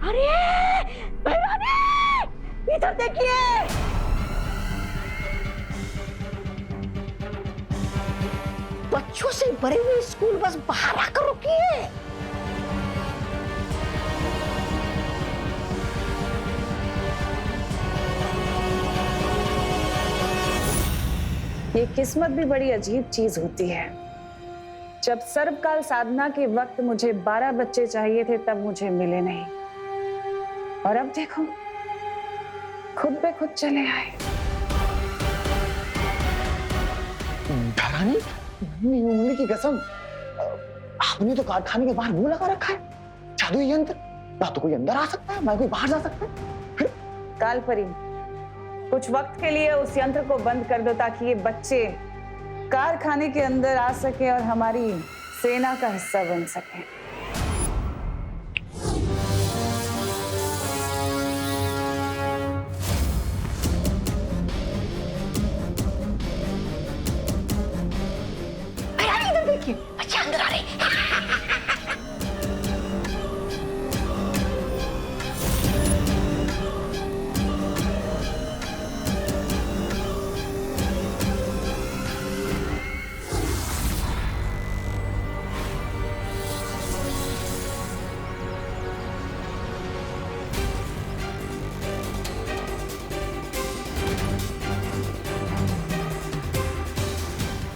अरे भैरानी, इधर देखिए। बच्चों से भरी हुई स्कूल बस बाहर आकर रुकी है। ये किस्मत भी बड़ी अजीब चीज होती है। जब सर्वकाल साधना के वक्त मुझे 12 बच्चे चाहिए थे, तब मुझे मिले नहीं, और अब देखो खुद पे खुद चले आए। भैरानी, उंगली की कसम, आपने तो कारखाने के बाहर मुंह लगा रखा है। जादुई यंत्र, ना तो कोई अंदर आ सकता है, ना कोई बाहर जा सकता है। कालपरी, कुछ वक्त के लिए उस यंत्र को बंद कर दो ताकि ये बच्चे कारखाने के अंदर आ सके और हमारी सेना का हिस्सा बन सके। इधर देखिए, बच्चे अंदर आ रहे हैं।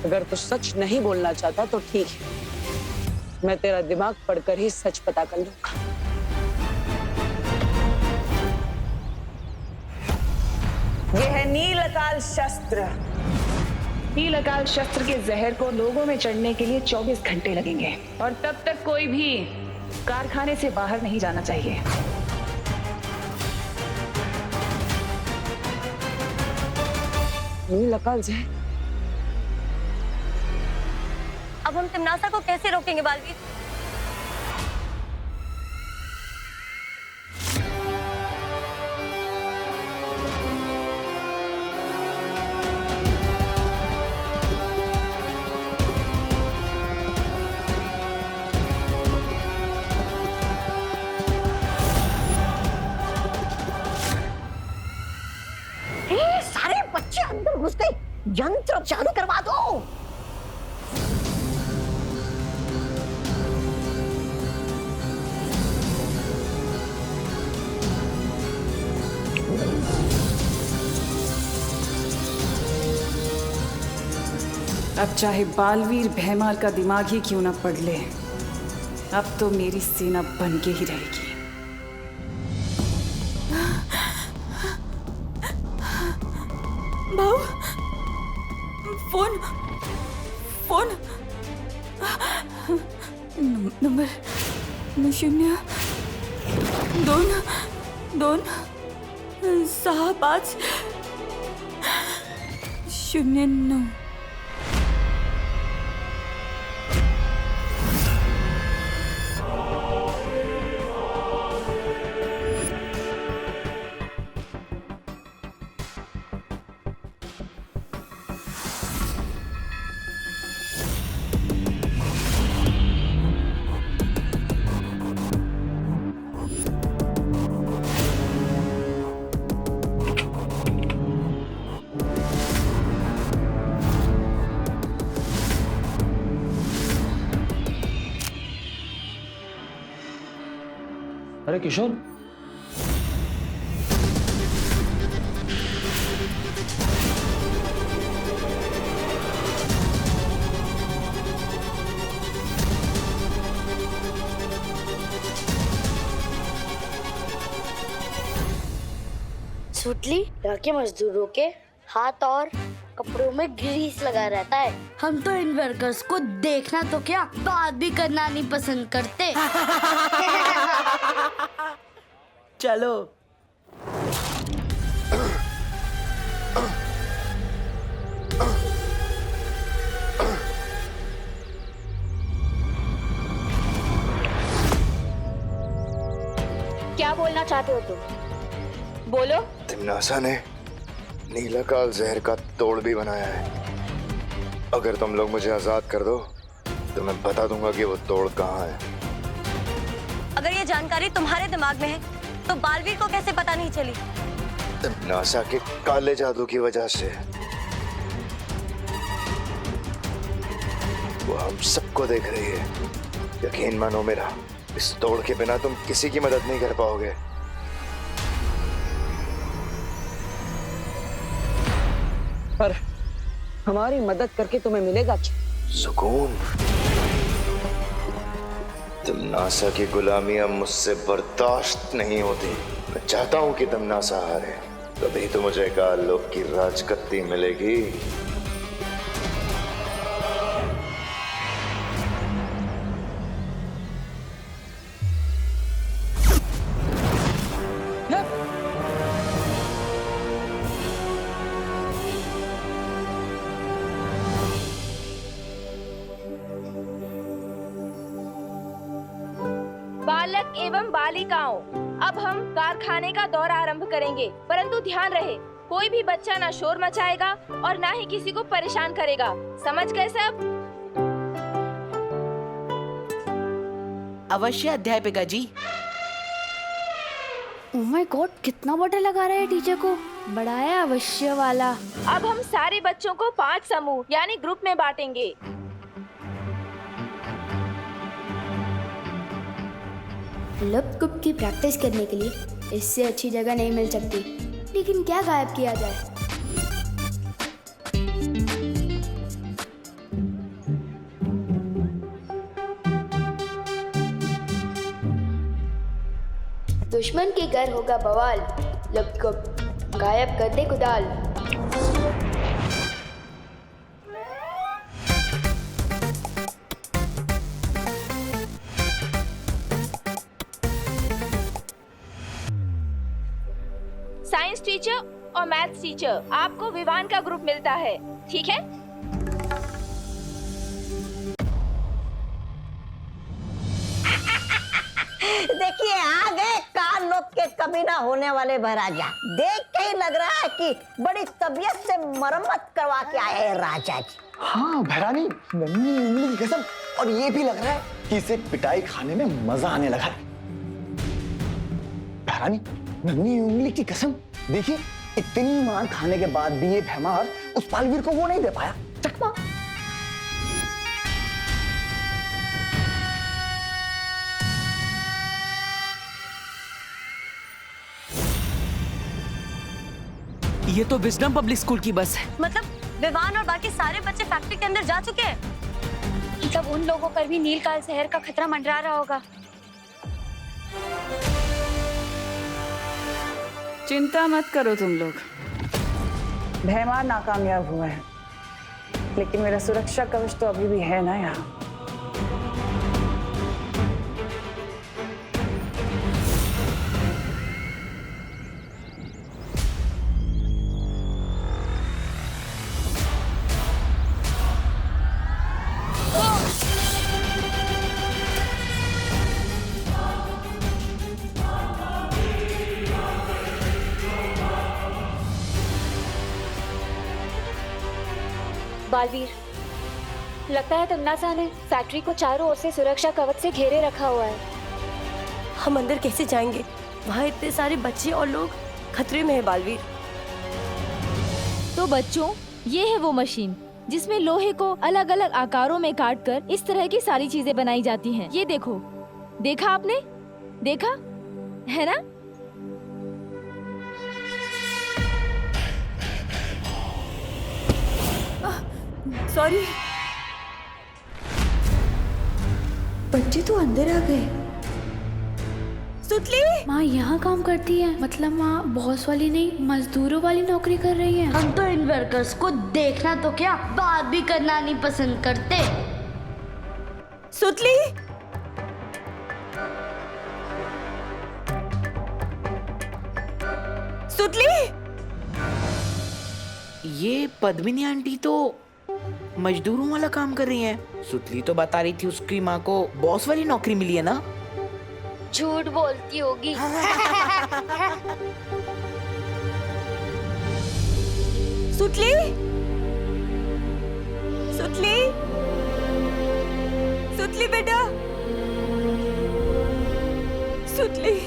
अगर तू सच नहीं बोलना चाहता तो ठीक है, मैं तेरा दिमाग पढ़कर ही सच पता कर लूंगा। यह है नील अकाल शस्त्र। नील अकाल शस्त्र के जहर को लोगों में चढ़ने के लिए 24 घंटे लगेंगे, और तब तक कोई भी कारखाने से बाहर नहीं जाना चाहिए। नील अकाल जहर? अब हम तिमनासा को कैसे रोकेंगे बालवीर? सारे बच्चे अंदर घुस गए, यंत्र चालू करवा दो। अब चाहे बालवीर भैमाल का दिमाग ही क्यों ना पड़ ले, अब तो मेरी सेना बन के ही रहेगी। भाऊ, फोन फोन नंबर 0-2-2-6-5-09। अरे किशोर, सुटली लड़के मजदूरों के हाथ और कपड़ों में ग्रीस लगा रहता है। हम तो इन वर्कर्स को देखना तो क्या, बात भी करना नहीं पसंद करते। चलो। क्या बोलना चाहते हो तुम? बोलो। तिमनासा ने नीलाकाल जहर का तोड़ भी बनाया है। अगर तुम लोग मुझे आजाद कर दो तो मैं बता दूंगा कि वो तोड़ कहाँ है। अगर ये जानकारी तुम्हारे दिमाग में है तो बालवीर को कैसे पता नहीं चली? नासा के काले जादू की वजह से। वो हम सबको देख रही है। यकीन मानो मेरा, इस तोड़ के बिना तुम किसी की मदद नहीं कर पाओगे। पर हमारी मदद करके तुम्हें मिलेगा क्या? सुकून। तुम नासा की गुलामी अब मुझसे बर्दाश्त नहीं होती। मैं चाहता हूं कि तुम नासा हारे, तभी तो मुझे काल लोक की राजगद्दी मिलेगी। बालक एवं बालिकाओं, अब हम कारखाने का दौरा आरंभ करेंगे, परंतु ध्यान रहे कोई भी बच्चा ना शोर मचाएगा और ना ही किसी को परेशान करेगा। समझ गए सब? अवश्य अध्यापिका जी। ओह माय गॉड, कितना बड़ा लगा रहा है टीचर को। बड़ा है अवश्य वाला। अब हम सारे बच्चों को 5 समूह यानी ग्रुप में बांटेंगे। लप गुप की प्रैक्टिस करने के लिए इससे अच्छी जगह नहीं मिल सकती। लेकिन क्या गायब किया जाए? दुश्मन के घर होगा बवाल, लप गुप गायब कर दे कुदाल। साइंस टीचर और मैथ्स टीचर, आपको विवान का ग्रुप मिलता है, ठीक है? देखिए आ गए काल लोक के कभी ना होने वाले महाराजा। देख के ही लग रहा है कि बड़ी तबीयत से मरम्मत करवा के आए हैं राजा जी। हाँ भैरानी, नन्ही उंगली की कसम। और ये भी लग रहा है कि इसे पिटाई खाने में मजा आने लगा है। भैरानी, नन्ही उंगली की कसम, देखिए इतनी मार खाने के बाद भी ये भैमार उस बालवीर को वो नहीं दे पाया चकमा। ये तो विजडम पब्लिक स्कूल की बस है। मतलब विवान और बाकी सारे बच्चे फैक्ट्री के अंदर जा चुके हैं। मतलब उन लोगों पर भी नीलकाल जहर का खतरा मंडरा रहा होगा। चिंता मत करो तुम लोग, भैमार नाकामयाब हुए हैं, लेकिन मेरा सुरक्षा कवच तो अभी भी है ना यहाँ। बालवीर, लगता है तन्नासा ने फैक्ट्री को चारों ओर से सुरक्षा कवच से घेरे रखा हुआ है। हम अंदर कैसे जाएंगे? वहाँ इतने सारे बच्चे और लोग खतरे में है बालवीर। तो बच्चों, ये है वो मशीन जिसमें लोहे को अलग अलग आकारों में काटकर इस तरह की सारी चीजें बनाई जाती हैं। ये देखो, देखा आपने? देखा है ना? सॉरी। बच्चे तो अंदर आ गए। सुतली, माँ यहाँ काम करती है, मतलब माँ बॉस वाली नहीं मजदूरों वाली नौकरी कर रही है। हम तो इन वर्कर्स को देखना तो क्या, बात भी करना नहीं पसंद करते। सुतली, सुतली। ये पद्मिनी आंटी तो मजदूरों वाला काम कर रही हैं। सुतली तो बता रही थी उसकी माँ को बॉस वाली नौकरी मिली है ना। झूठ बोलती होगी। सुतली, सुतली, सुतली बेटा, सुतली।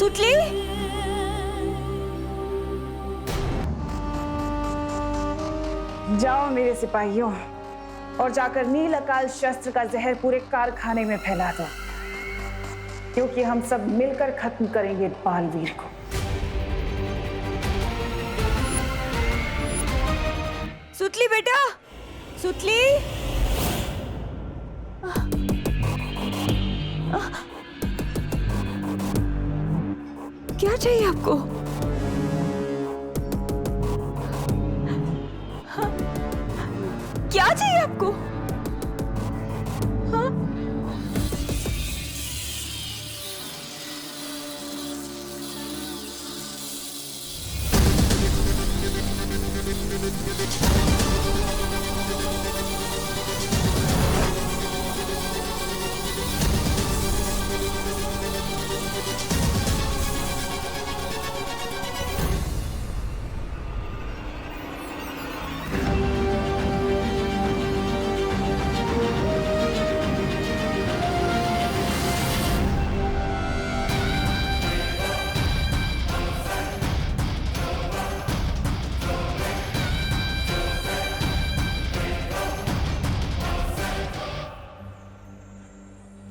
सुतली, जाओ मेरे सिपाहियों और जाकर नील अकाल शस्त्र का जहर पूरे कारखाने में फैला दो, क्योंकि हम सब मिलकर खत्म करेंगे बालवीर को। सुतली बेटा, सुतली। क्या चाहिए आपको? हाँ? क्या चाहिए आपको? हाँ?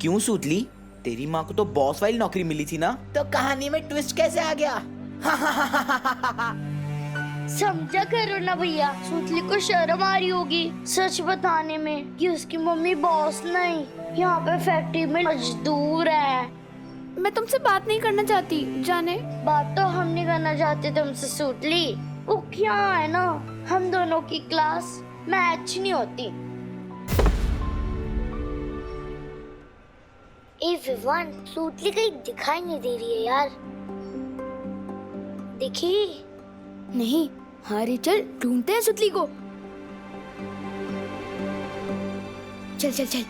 क्यों सुतली? तेरी माँ को तो बॉस वाली नौकरी मिली थी ना, तो कहानी में ट्विस्ट कैसे आ गया? समझा करो ना भैया, सुतली को शर्म आ रही होगी सच बताने में कि उसकी मम्मी बॉस नहीं, यहाँ पे फैक्ट्री में मजदूर है। मैं तुमसे बात नहीं करना चाहती, जाने। बात तो हम नहीं करना चाहते तुमसे सुतली, वो क्या है ना, हम दोनों की क्लास मैच नहीं होती। ए विवान, सुतली कहीं दिखाई नहीं दे रही है यार। दिखी नहीं। हाँ रे, चल ढूंढते हैं सुतली को। चल चल चल।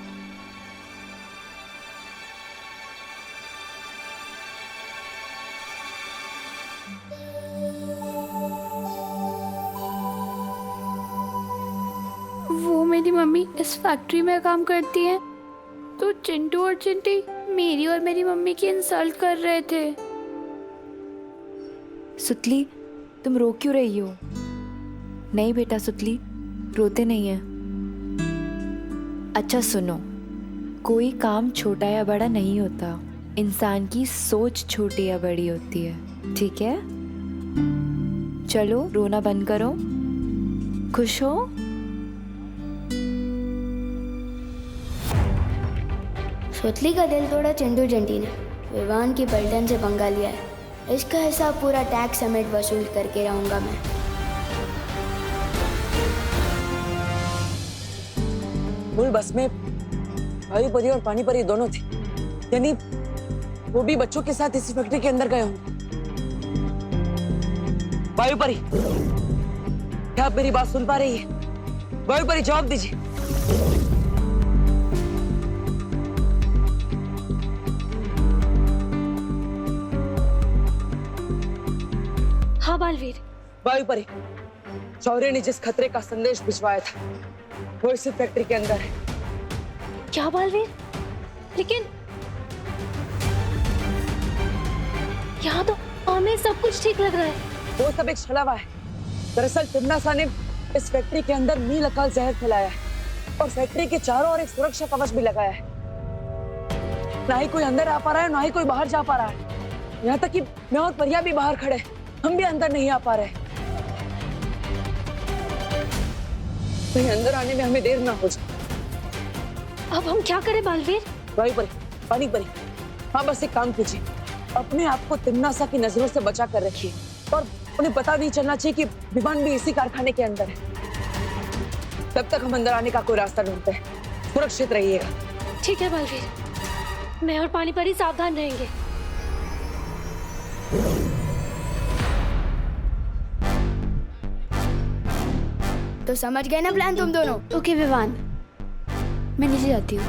वो मेरी मम्मी इस फैक्ट्री में काम करती है, तो चिंटू और चिंटी मेरी और मेरी मम्मी की इंसल्ट कर रहे थे। सुतली, तुम रो क्यों रही हो? नहीं बेटा सुतली, रोते नहीं है। अच्छा सुनो, कोई काम छोटा या बड़ा नहीं होता, इंसान की सोच छोटी या बड़ी होती है, ठीक है? चलो रोना बंद करो, खुश हो? सुतली का दिल तोड़ा चिंटू चिंटी ने, विवान की पलटन से पंगा लिया है। इसका हिसाब पूरा टैक्स समेत वसूल करके रहूंगा मैं। मूल बस में भाई परी और पानी परी दोनों थे, यानी वो भी बच्चों के साथ इस फैक्ट्री के अंदर गए होंगे। वायु परी, क्या आप मेरी बात सुन पा रही है? वायु परी जवाब दीजिए। हाँ बालवीर। वायु परी, शौर्य ने जिस खतरे का संदेश भिजवाया था वो इसी फैक्ट्री के अंदर है। क्या बालवीर? लेकिन यहाँ तो हमें सब कुछ ठीक लग रहा है। वो सब एक छलावा है। दरअसल तिम्नासा ने इस फैक्ट्री के अंदर नील अकाल जहर फैलाया है और फैक्ट्री के चारों ओर एक सुरक्षा कवच भी लगाया है। ना ही कोई अंदर आ पा रहा है, ना ही कोई बाहर जा पा रहा है। यहाँ तक कि मैं और परिया भी बाहर खड़े, हम भी अंदर नहीं आ पा रहे। कहीं अंदर आने में हमें देर ना हो जाए। अब हम क्या करें बालवीर? भाई परी, पानी परी, हाँ बस एक काम कीजिए, अपने आप को तिम्नासा की नजरों से बचा कर रखिए और उन्हें पता नहीं चलना चाहिए कि विमान भी इसी कारखाने के अंदर है। तब तक हम अंदर आने का कोई रास्ता ढूंढते हैं। सुरक्षित रहिएगा। ठीक है बालवीर, मैं और पानी परी सावधान रहेंगे। तो समझ गए ना प्लान तुम दोनों? ओके विवान, मैं नीचे जाती हूँ।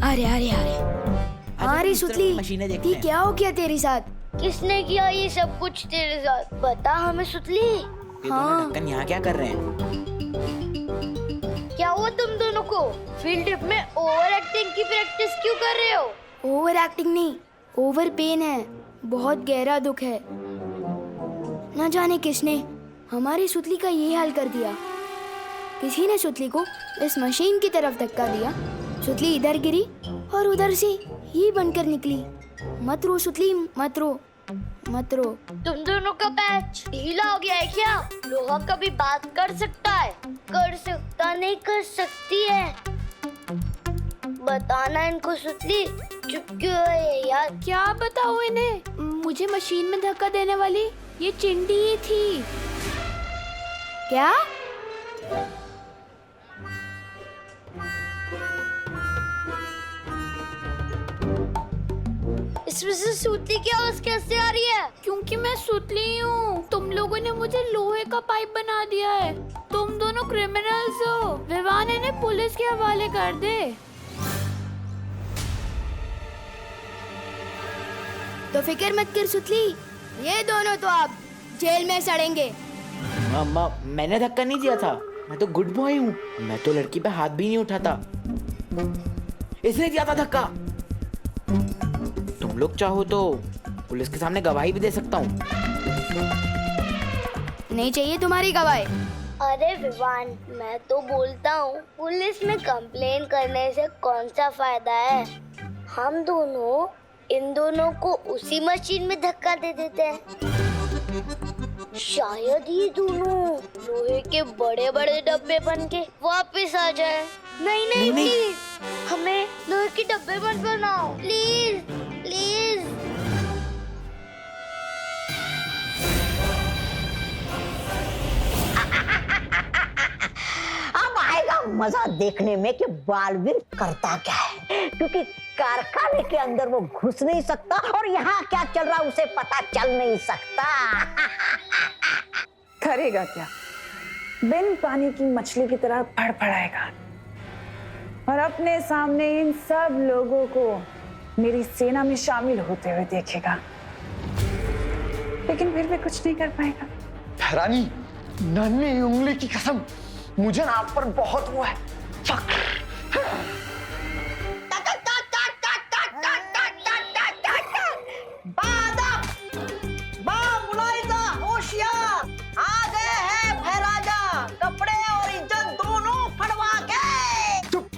अरे अरे अरे, अरे सुतली, मशीनें देखते ये हैं। क्या हो गया तेरे साथ? किसने किया ये सब कुछ तेरे साथ? बता हमें सुतली। ये दोनों ढक्कन यहाँ क्या कर रहे हैं? क्या हुआ तुम दोनों को? फील्ड ट्रिप में ओवर एक्टिंग की प्रैक्टिस क्यों कर रहे हो? ओवर एक्टिंग नहीं, ओवर पेन है। बहुत गहरा दुख है। न जाने किसने हमारी सुतली का ये हाल कर दिया। किसी ने सुतली को इस मशीन की तरफ धक्का दिया। सुतली इधर गिरी और उधर से ही बनकर निकली। मत रो सुतली, मत रो, मत रो। तुम दोनों का पैच ढीला हो गया है क्या? लोहा कभी बात कर सकता है? कर सकता नहीं, कर सकती है। बताना इनको सुतली, चुप क्यों है यार? क्या बताओ इन्हें? मुझे मशीन में धक्का देने वाली ये चिंटी ही थी। क्या? इसमें से सुतली की आवाज कैसे आ रही है? क्योंकि मैं सुतली हूँ। तुम लोगों ने मुझे लोहे का पाइप बना दिया है। तुम दोनों क्रिमिनल्स हो। विवान इन्हें पुलिस के हवाले कर दे। तो फिक्र मत कर सुतली, ये दोनों तो आप जेल में सड़ेंगे। मामा, मैंने धक्का नहीं दिया था। मैं तो गुड बॉय हूँ। मैं तो लड़की पे हाथ भी नहीं उठाता। इसने दिया था धक्का। तुम लोग चाहो तो पुलिस के सामने गवाही भी दे सकता हूँ। नहीं चाहिए तुम्हारी गवाही। अरे विवान, मैं तो बोलता हूँ पुलिस में कंप्लेन करने से कौन सा फायदा है? हम दोनों इन दोनों को उसी मशीन में धक्का दे देते हैं। शायद ये दोनों लोहे के बड़े बड़े डब्बे बन के वापस आ जाए। नहीं नहीं प्लीज, हमें लोहे के डब्बे मत बनाओ प्लीज, प्लीज। अब आएगा मजा देखने में कि बालवीर करता क्या है, क्योंकि कारखाने के अंदर वो घुस नहीं सकता और यहाँ क्या चल रहा उसे पता चल नहीं सकता। करेगा क्या? बिन पानी की मछली की तरह फड़फड़ाएगा और अपने सामने इन सब लोगों को मेरी सेना में शामिल होते हुए देखेगा, लेकिन फिर भी कुछ नहीं कर पाएगा। भैरानी, नन्ही उंगली की कसम, मुझे ना आप पर बहुत वो है फक्र।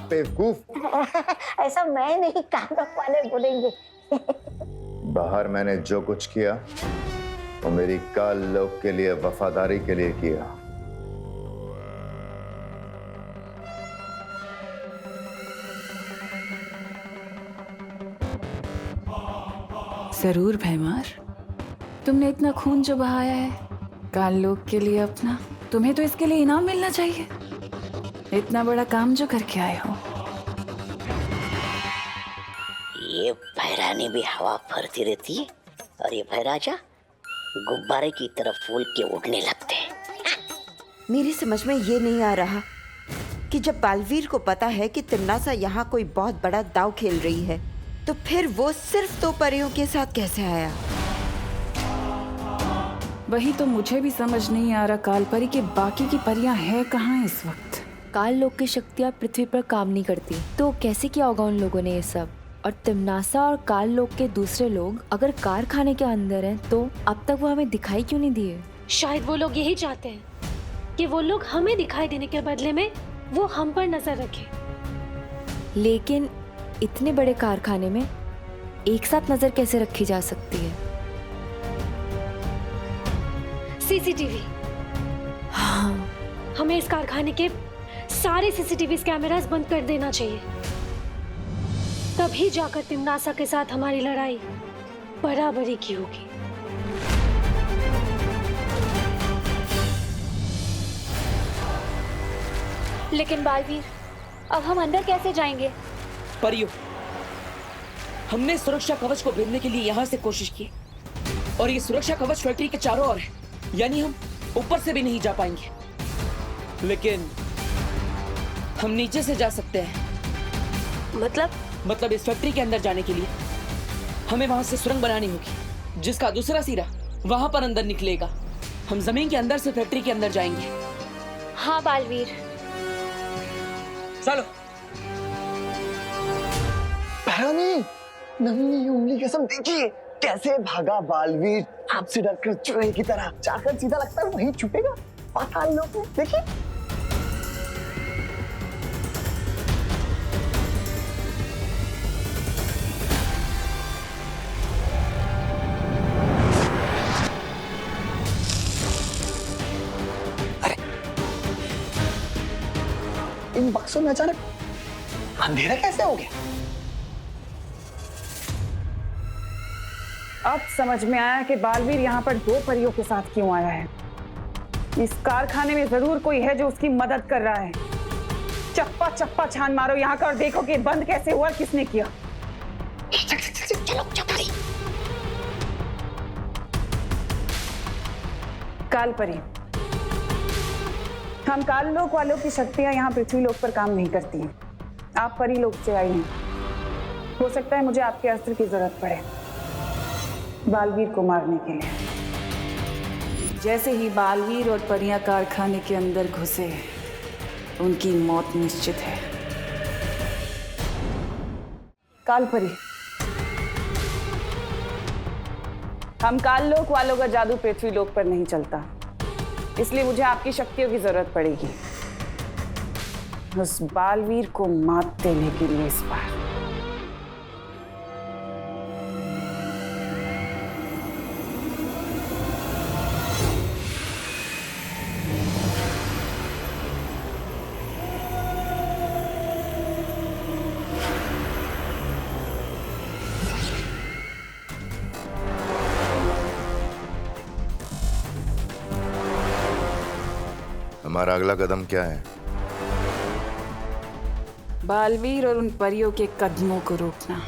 बेवकूफ। ऐसा मैं नहीं, कानक वाले बोलेंगे। बाहर मैंने जो कुछ किया वो मेरी काल लोक के लिए, वफादारी के लिए किया। जरूर भैमार, तुमने इतना खून जो बहाया है काल लोक के लिए अपना, तुम्हें तो इसके लिए इनाम मिलना चाहिए। इतना बड़ा काम जो करके आए हो। ये भैरानी भी हवा भरती रहती है और ये भैराजा गुब्बारे की तरफ फूल के उड़ने लगते हैं। मेरी समझ में ये नहीं आ रहा कि जब बालवीर को पता है कि तिम्नासा यहाँ कोई बहुत बड़ा दांव खेल रही है, तो फिर वो सिर्फ 2 परियों के साथ कैसे आया? वही तो मुझे भी समझ नहीं आ रहा कालपरी के बाकी की परियां हैं कहाँ इस वक्त। काल लोक की शक्तियाँ पृथ्वी पर काम नहीं करती, तो कैसे किया होगा उन लोगों ने ये सब? और तिम्नासा और काल लोक के दूसरे लोग अगर कारखाने के अंदर हैं, तो अब तक वो हमें दिखाई क्यों नहीं दिए? शायद वो लोग यही चाहते हैं कि वो लोग हमें दिखाई देने के बदले में वो हम पर नजर रखें। लेकिन इतने बड़े कारखाने में एक साथ नजर कैसे रखी जा सकती है? सीसीटीवी। हाँ, हमें इस कारखाने के सारे सीसीटीवी कैमरास बंद कर देना चाहिए। तभी जाकर तिम्नासा के साथ हमारी लड़ाई बराबरी की होगी। लेकिन बालवीर, अब हम अंदर कैसे जाएंगे? परियो, हमने सुरक्षा कवच को भेदने के लिए यहाँ से कोशिश की और ये सुरक्षा कवच फैक्ट्री के चारों ओर है, यानी हम ऊपर से भी नहीं जा पाएंगे। लेकिन हम नीचे से जा सकते हैं। मतलब इस फैक्ट्री के अंदर जाने के लिए हमें वहां से सुरंग बनानी होगी, जिसका दूसरा सिरा वहां पर अंदर निकलेगा। हम जमीन के अंदर से फैक्ट्री के अंदर जाएंगे। हाँ बालवीर, चलो। भैरानी, नन्ही उंगली कसम देखिए कैसे भागा बालवीर आपसे डरकर चूहे की तरह, जाकर सीधा लगता है वहीं छुपेगा पाताल लोक में। देखिए इन बक्सों में अचानक अंधेरा कैसे हो गया? अब समझ में आया कि बालवीर यहाँ पर 2 परियों के साथ क्यों आया है। इस कारखाने में जरूर कोई है जो उसकी मदद कर रहा है। चप्पा चप्पा छान मारो यहाँ का और देखो कि बंद कैसे हुआ, किसने किया। चलो चपारी। कालपरी, हम काल लोक वालों की शक्तियां यहाँ पृथ्वी लोक पर काम नहीं करती हैं। आप परी लोक से आई हैं। हो सकता है मुझे आपके अस्त्र की जरूरत पड़े बालवीर को मारने के लिए। जैसे ही बालवीर और परियां कारखाने के अंदर घुसे, उनकी मौत निश्चित है। कालपरी, हम काल लोक वालों का जादू पृथ्वी लोक पर नहीं चलता, इसलिए मुझे आपकी शक्तियों की जरूरत पड़ेगी उस बालवीर को मात देने के लिए इस बार। हमारा अगला कदम क्या है? बालवीर और उन परियों के कदमों को रोकना।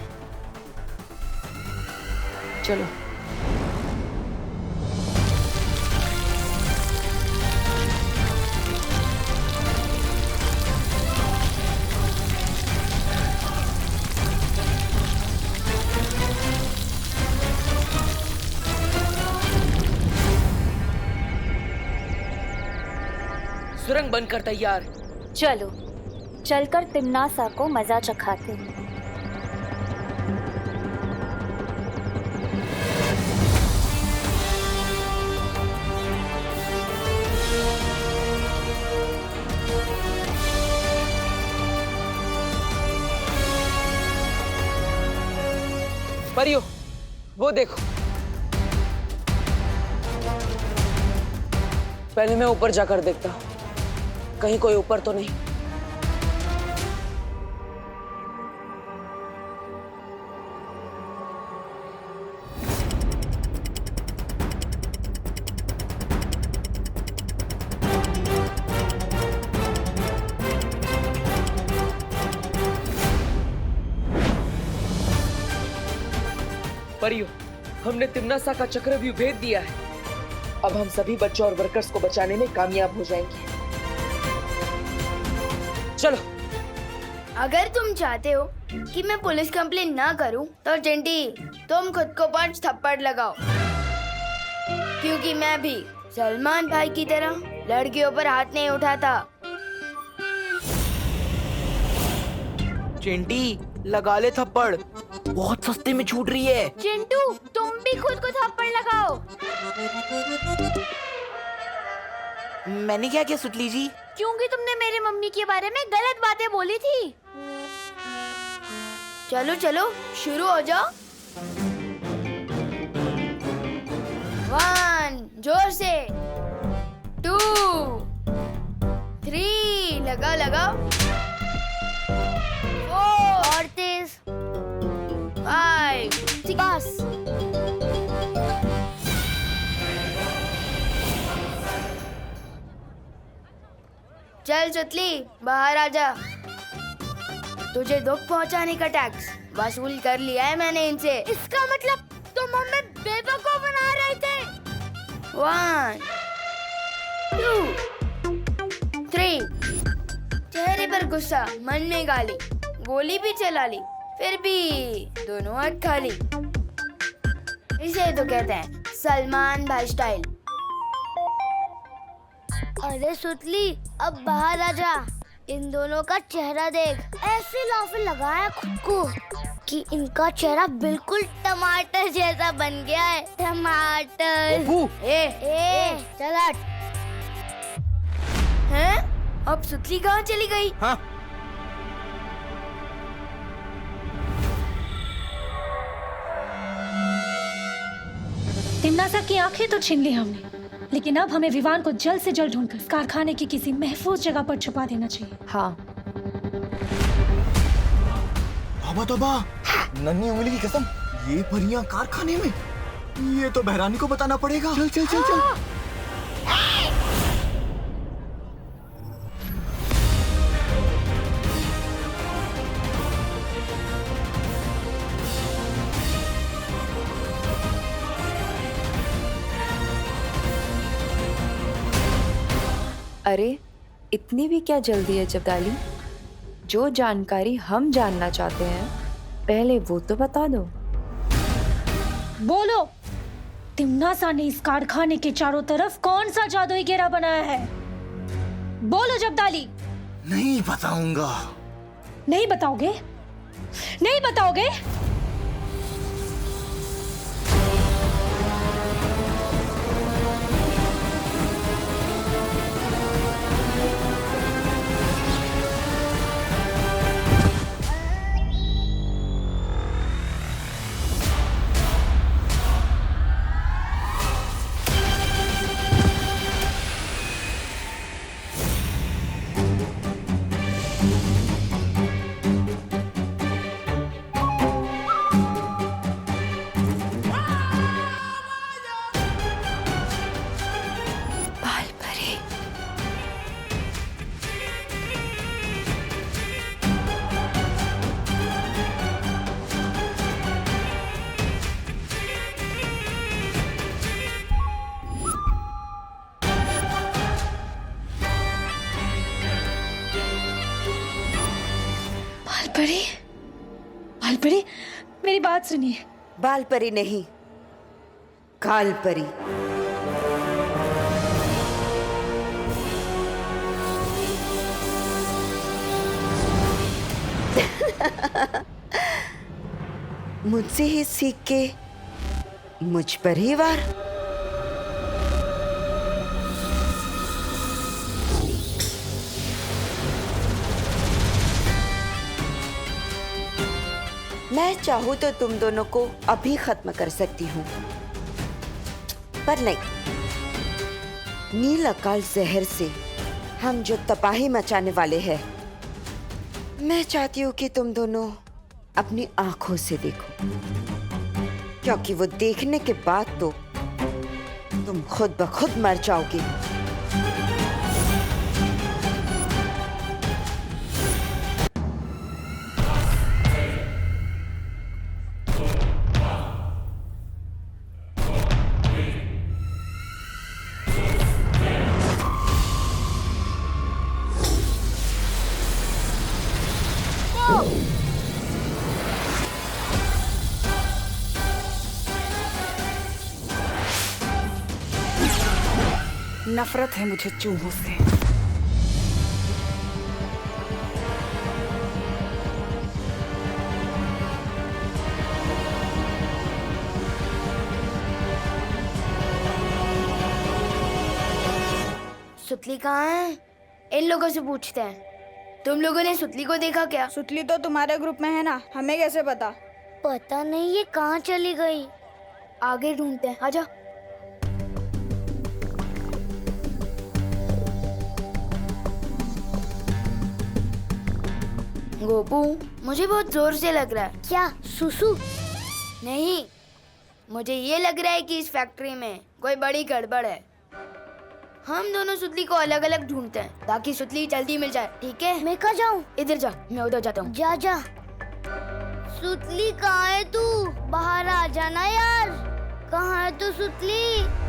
चलो। सुरंग बनकर तैयार। चलो चलकर तिम्नासा को मजा चखाते हैं। परियो, वो देखो। पहले मैं ऊपर जाकर देखता हूँ, कहीं कोई ऊपर तो नहीं। परियो, हमने तिम्नासा का चक्रव्यूह भेद दिया है। अब हम सभी बच्चों और वर्कर्स को बचाने में कामयाब हो जाएंगे। चलो। अगर तुम चाहते हो कि मैं पुलिस कंप्लेन ना करूं, तो चिंटी तुम खुद को 5 थप्पड़ लगाओ, क्योंकि मैं भी सलमान भाई की तरह लड़कियों पर हाथ नहीं उठाता। चिंटी, लगा ले थप्पड़, बहुत सस्ते में छूट रही है। चिंटू, तुम भी खुद को थप्पड़ लगाओ। मैंने क्या किया सुतली जी? क्योंकि तुमने मेरी मम्मी के बारे में गलत बातें बोली थी। चलो चलो शुरू हो जाओ। 1 जोर से, 2 3 लगाओ लगाओ, 4 और तेज, 5 बस। चल सुतली, बाहर आजा। तुझे दुख पहुंचाने का टैक्स वसूल कर लिया है मैंने इनसे। इसका मतलब तुम हमें बेवकूफ बना रहे थे। 1 2 3। चेहरे पर गुस्सा, मन में गाली, गोली भी चला ली, फिर भी दोनों हाथ खाली। इसे तो कहते हैं सलमान भाई स्टाइल। अरे सुतली, अब बाहर आजा। इन दोनों का चेहरा देख, ऐसे लाफे लगाया खुद को कि इनका चेहरा बिल्कुल टमाटर जैसा बन गया है। टमाटर। ए, चल हट। हैं? अब सुतली कहाँ चली गई? हाँ। तिम्नासा की आंखें तो छीन ली हमने, लेकिन अब हमें विवान को जल्द से जल्द ढूंढकर कारखाने की किसी महफूज जगह पर छुपा देना चाहिए। हाँ। तौबा तौबा, नन्ही उंगली की कसम, ये परियां कारखाने में? ये तो बहरानी को बताना पड़ेगा। चल चल चल चल। अरे इतनी भी क्या जल्दी है जब्दाली? जो जानकारी हम जानना चाहते हैं पहले वो तो बता दो। बोलो, तिम्नासा ने इस कारखाने के चारों तरफ कौन सा जादुई घेरा बनाया है? बोलो जब्दाली। नहीं बताऊंगा। नहीं बताओगे? नहीं बताओगे? बालपरी, बालपरी, मेरी बात सुनिए। बालपरी नहीं, कालपरी। मुझसे ही सीख के मुझ पर ही वार। मैं चाहूं तो तुम दोनों को अभी खत्म कर सकती हूँ, पर नहीं। नील अकाल जहर से हम जो तबाही मचाने वाले हैं, मैं चाहती हूँ कि तुम दोनों अपनी आंखों से देखो, क्योंकि वो देखने के बाद तो तुम खुद ब खुद मर जाओगे। नफरत है मुझे चूहों से। सुतली कहाँ है? इन लोगों से पूछते हैं। तुम लोगों ने सुतली को देखा क्या? सुतली तो तुम्हारे ग्रुप में है ना, हमें कैसे पता? पता नहीं ये कहाँ चली गई। आगे ढूंढते हैं, आजा। गोपू, मुझे बहुत जोर से लग रहा है। क्या सुसु? नहीं, मुझे ये लग रहा है कि इस फैक्ट्री में कोई बड़ी गड़बड़ है। हम दोनों सुतली को अलग अलग ढूंढते हैं ताकि सुतली जल्दी मिल जाए, ठीक है? मैं कहाँ जाऊँ? इधर जा, मैं उधर जाता हूँ। जा जा। सुतली कहाँ है तू? बाहर आ जाना यार। कहाँ है तू सुतली?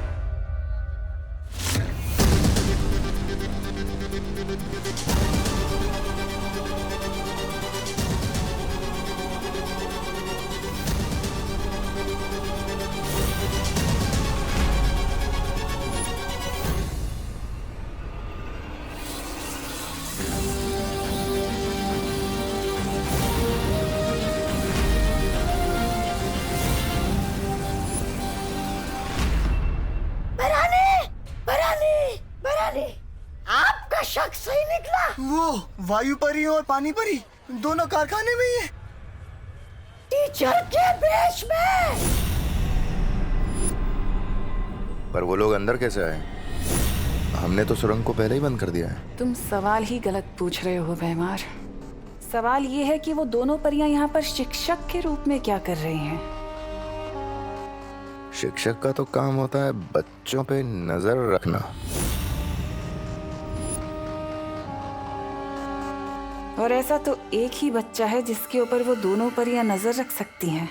वो वायु परी और पानी परी दोनों कारखाने में ही है। टीचर के बेश में। पर वो लोग अंदर कैसे आए? हमने तो सुरंग को पहले ही बंद कर दिया है। तुम सवाल ही गलत पूछ रहे हो भैमार। सवाल ये है कि वो दोनों परियां यहाँ पर शिक्षक के रूप में क्या कर रही हैं? शिक्षक का तो काम होता है बच्चों पे नजर रखना। और ऐसा तो एक ही बच्चा है जिसके ऊपर वो दोनों परियां नजर रख सकती हैं।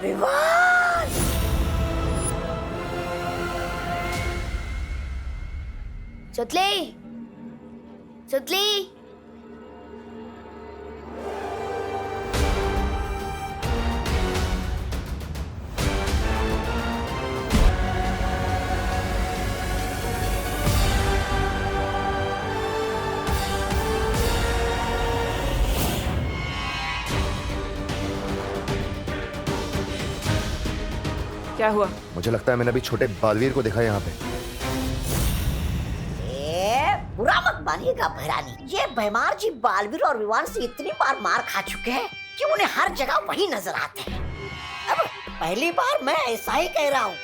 विवान! सुतली, सुतली। क्या हुआ? मुझे लगता है मैंने अभी छोटे बालवीर को देखा यहाँ पे। बुरा मत मानिएगा भैरानी, ये भैमार जी बालवीर और विवान से इतनी बार मार खा चुके हैं कि उन्हें हर जगह वही नजर आते हैं। अब पहली बार मैं ऐसा ही कह रहा हूँ।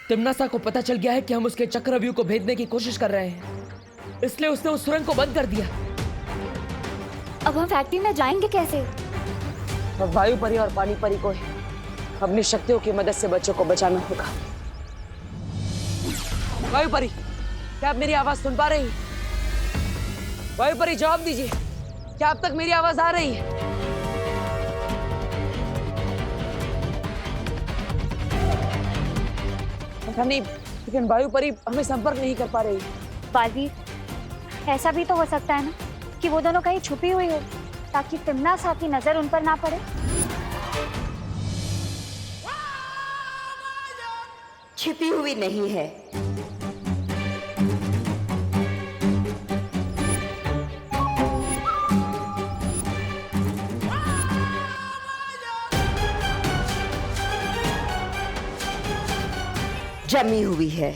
तिम्नासा को पता चल गया है कि हम उसके चक्रव्यूह को भेदने की कोशिश कर रहे हैं, इसलिए उसने उस सुरंग को बंद कर दिया। अब हम फैक्ट्री में जाएंगे कैसे? अब वायु परी और पानी परी को अपनी शक्तियों की मदद से बच्चों को बचाना होगा। वायु परी, क्या आप मेरी आवाज सुन पा रही हैं? वायु परी जवाब दीजिए, क्या अब तक मेरी आवाज आ रही है? पता नहीं, लेकिन वायु परी हमें संपर्क नहीं कर पा रही। बालवीर, ऐसा भी तो हो सकता है ना कि वो दोनों कहीं छुपी हुई हो ताकि तिम्नासा की नजर उन पर ना पड़े। छिपी हुई नहीं है, जमी हुई है,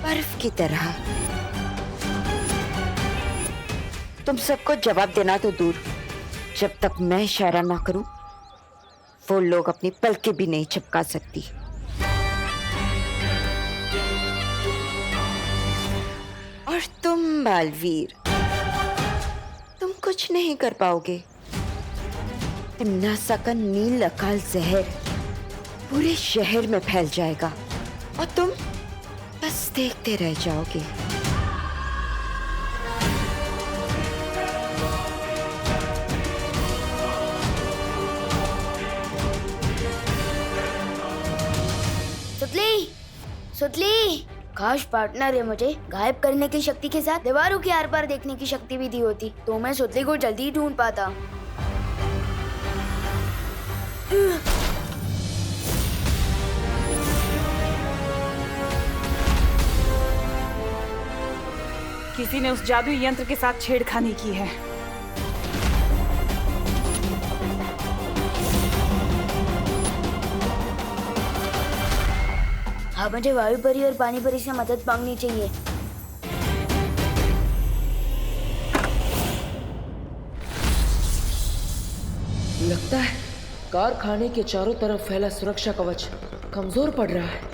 बर्फ की तरह। तुम सबको जवाब देना तो दूर, जब तक मैं इशारा ना करूं वो लोग अपनी पलकें भी नहीं झपका सकती। और तुम बालवीर, तुम कुछ नहीं कर पाओगे। तिम्नासा का नील अकाल जहर पूरे शहर में फैल जाएगा और तुम बस देखते रह जाओगे। सुतली, सुतली। काश पार्टनर है मुझे गायब करने की शक्ति के साथ दीवारों के आर पार देखने की शक्ति भी दी होती तो मैं सुतली को जल्दी ढूंढ पाता। किसी ने उस जादुई यंत्र के साथ छेड़खानी की है। हाँ, मुझे वायु परी और पानी परी से मदद मांगनी चाहिए। लगता है कारखाने के चारों तरफ फैला सुरक्षा कवच कमजोर पड़ रहा है।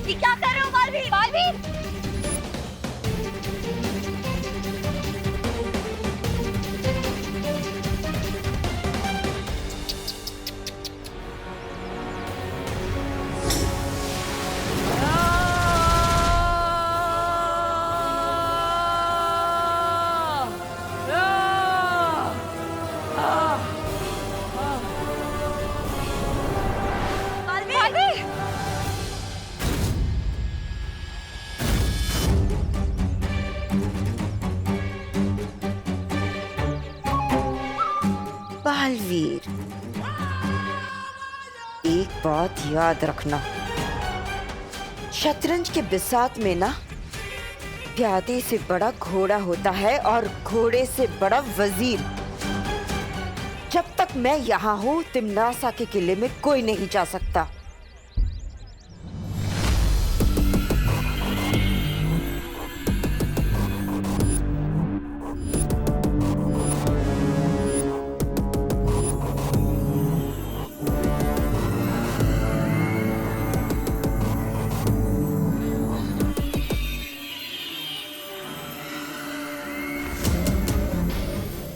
ये क्या कर रहे हो बालवीर? बालवीर! बालवीर, एक बात याद रखना, शतरंज के बिसात में ना प्यादे से बड़ा घोड़ा होता है और घोड़े से बड़ा वजीर। जब तक मैं यहाँ हूँ तिम्नासा के किले में कोई नहीं जा सकता।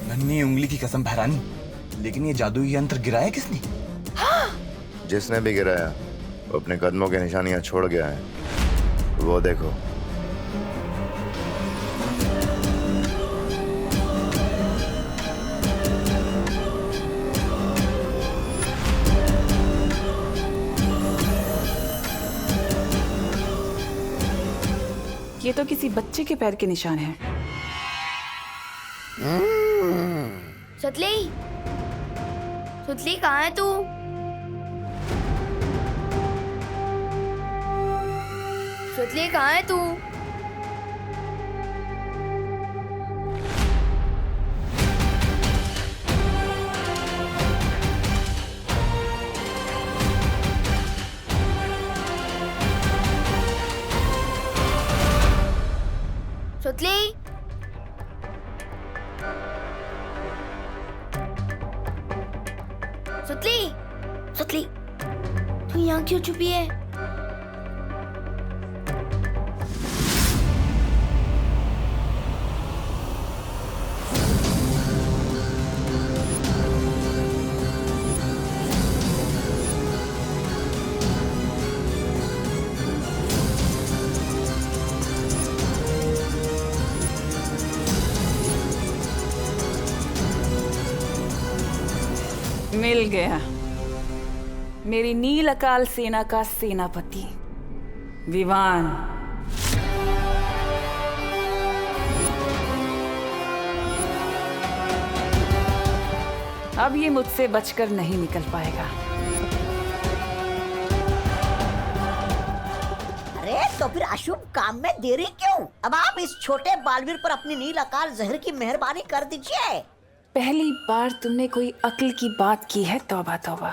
नन्ही उंगली की कसम भैरानी, लेकिन ये जादुई यंत्र गिराया किसने? जिसने भी गिराया वो अपने कदमों की निशानियां छोड़ गया है, वो देखो। ये तो किसी बच्चे के पैर के निशान हैं। सुतली, सुतली कहाँ है तू? सुतली कहाँ है तू? सुतली, सुतली, सुतली, तू यहाँ क्यों छुपी है? मिल गया मेरी नील अकाल सेना का सेनापति विवान। अब ये मुझसे बचकर नहीं निकल पाएगा। अरे तो फिर अशुभ काम में देरी क्यों? अब आप इस छोटे बालवीर पर अपनी नील अकाल जहर की मेहरबानी कर दीजिए। पहली बार तुमने कोई अक्ल की बात की है, तौबा तौबा।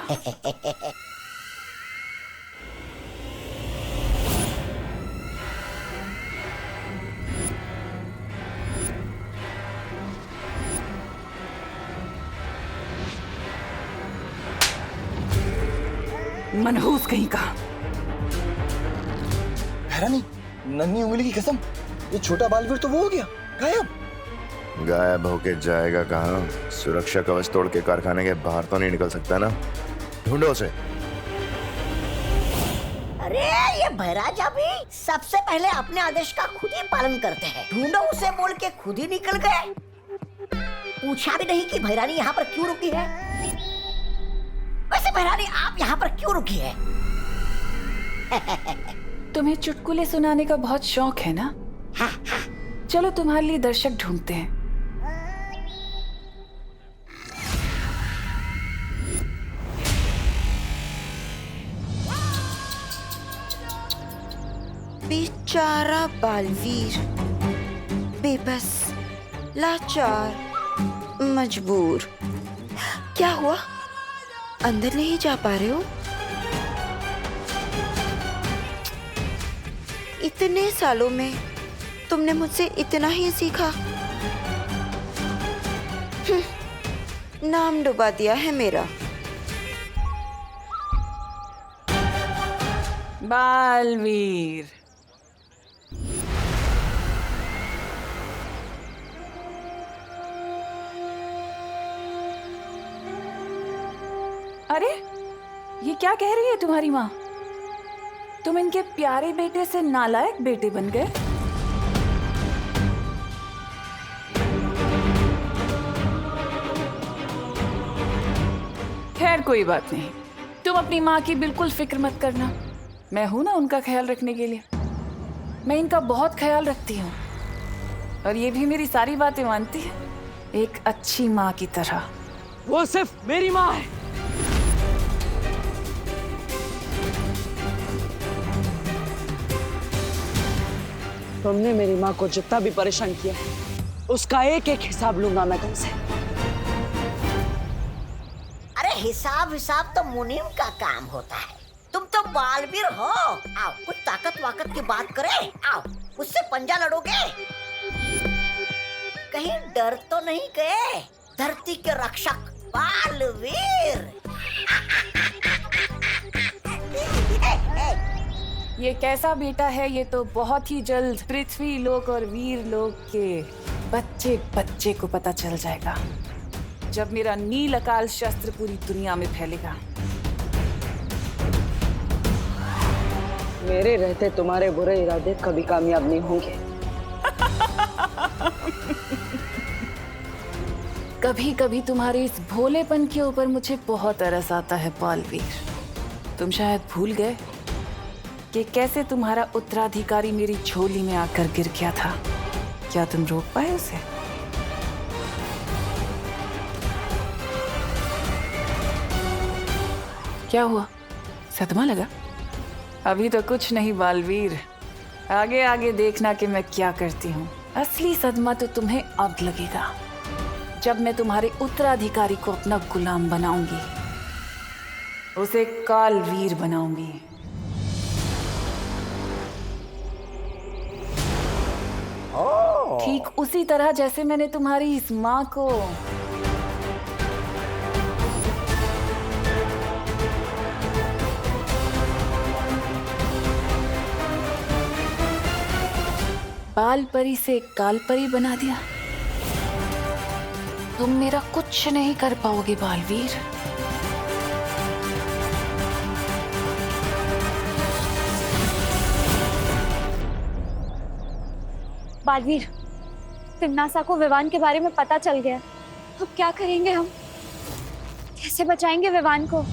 मनहूस कहीं का। भैरानी, नन्ही उंगली की कसम, ये छोटा बालवीर तो वो हो गया गायब। गायब होके जाएगा कहाँ? सुरक्षा कवच तोड़ के कारखाने के बाहर तो नहीं निकल सकता ना। ढूंढो उसे। अरे ये भैराजा भी सबसे पहले अपने आदेश का खुद ही पालन करते हैं। ढूंढो उसे बोल के खुद ही निकल गए। पूछा भी नहीं कि भैरानी यहाँ पर क्यों रुकी है। वैसे भैरानी आप यहाँ पर क्यों रुकी है? तुम्हें चुटकुले सुनाने का बहुत शौक है ना? चलो तुम्हारे लिए दर्शक ढूंढते हैं। बेचारा बालवीर, बेबस, लाचार, मजबूर। क्या हुआ? अंदर नहीं जा पा रहे हो? इतने सालों में तुमने मुझसे इतना ही सीखा। नाम डुबा दिया है मेरा। बालवीर, अरे ये क्या कह रही है तुम्हारी माँ? तुम इनके प्यारे बेटे से नालायक बेटे बन गए। खैर कोई बात नहीं, तुम अपनी माँ की बिल्कुल फिक्र मत करना। मैं हूं ना उनका ख्याल रखने के लिए। मैं इनका बहुत ख्याल रखती हूँ और ये भी मेरी सारी बातें मानती है, एक अच्छी माँ की तरह। वो सिर्फ मेरी माँ है। तुमने मेरी माँ को जितना भी परेशान किया उसका एक एक हिसाब लूंगा मैं तुमसे। अरे हिसाब हिसाब तो मुनीम का काम होता है, तुम तो बालवीर हो। आओ कुछ ताकत वाकत की बात करें, आओ मुझसे पंजा लड़ोगे। कहीं डर तो नहीं गए, धरती के रक्षक बालवीर। ये कैसा बेटा है, ये तो बहुत ही जल्द पृथ्वी लोक और वीर लोक के बच्चे बच्चे को पता चल जाएगा, जब मेरा नील अकाल शस्त्र पूरी दुनिया में फैलेगा। मेरे रहते तुम्हारे बुरे इरादे कभी कामयाब नहीं होंगे। कभी कभी तुम्हारे इस भोलेपन के ऊपर मुझे बहुत तरस आता है बालवीर। तुम शायद भूल गए कि कैसे तुम्हारा उत्तराधिकारी मेरी झोली में आकर गिर गया था। क्या तुम रोक पाए उसे? क्या हुआ, सदमा लगा? अभी तो कुछ नहीं बालवीर, आगे आगे देखना कि मैं क्या करती हूँ। असली सदमा तो तुम्हें अब लगेगा, जब मैं तुम्हारे उत्तराधिकारी को अपना गुलाम बनाऊंगी, उसे कालवीर बनाऊंगी। ठीक उसी तरह जैसे मैंने तुम्हारी इस माँ को बाल परी से काल परी बना दिया। तुम मेरा कुछ नहीं कर पाओगे बालवीर। बालवीर, तिम्नासा को विवान के बारे में पता चल गया, अब क्या करेंगे हम? कैसे बचाएंगे विवान को?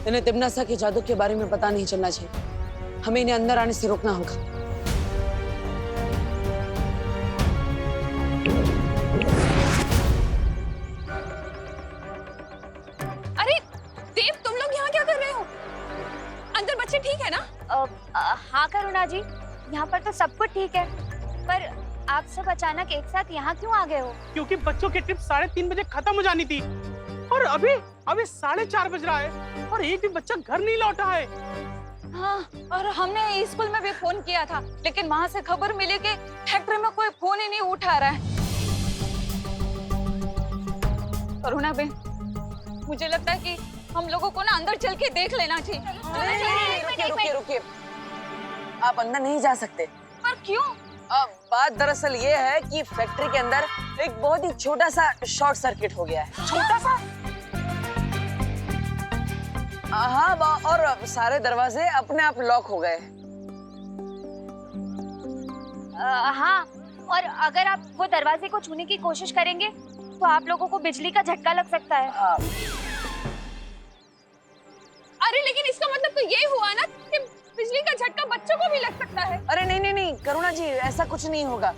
इन्हें तिम्नासा के जादू के बारे में पता नहीं चलना चाहिए। हमें इन्हें अंदर आने से रोकना होगा। अरे देव, तुम लोग यहाँ क्या कर रहे हो? अंदर बच्चे ठीक है ना? हाँ करुणा जी, यहाँ पर तो सब कुछ ठीक है, पर आप सब अचानक एक साथ यहाँ क्यों आ गए हो? क्योंकि बच्चों की ट्रिप 3:30 बजे खत्म हो जानी थी और अभी 4:30 बज रहा है और एक भी बच्चा घर नहीं लौटा है। हाँ, और हमने स्कूल में भी फोन किया था, लेकिन वहाँ से खबर मिली कि फैक्ट्री में कोई फोन ही नहीं उठा रहा है। करुणा बहन, मुझे लगता है कि हम लोगों को ना अंदर चल के देख लेना चाहिए। रुकिए, आप अंदर नहीं जा सकते। पर क्यों? बात दरअसल ये है कि फैक्ट्री के अंदर एक बहुत ही छोटा सा शॉर्ट सर्किट हो गया है। छोटा सा? हाँ, और सारे दरवाजे अपने आप लॉक हो गए। हाँ, और अगर आप वो दरवाजे को छूने की कोशिश करेंगे तो आप लोगों को बिजली का झटका लग सकता है। अरे लेकिन इसका मतलब तो ये हुआ ना कि बिजली का झटका बच्चों को भी लग सकता है। अरे नहीं करुणा जी, ऐसा कुछ नहीं होगा।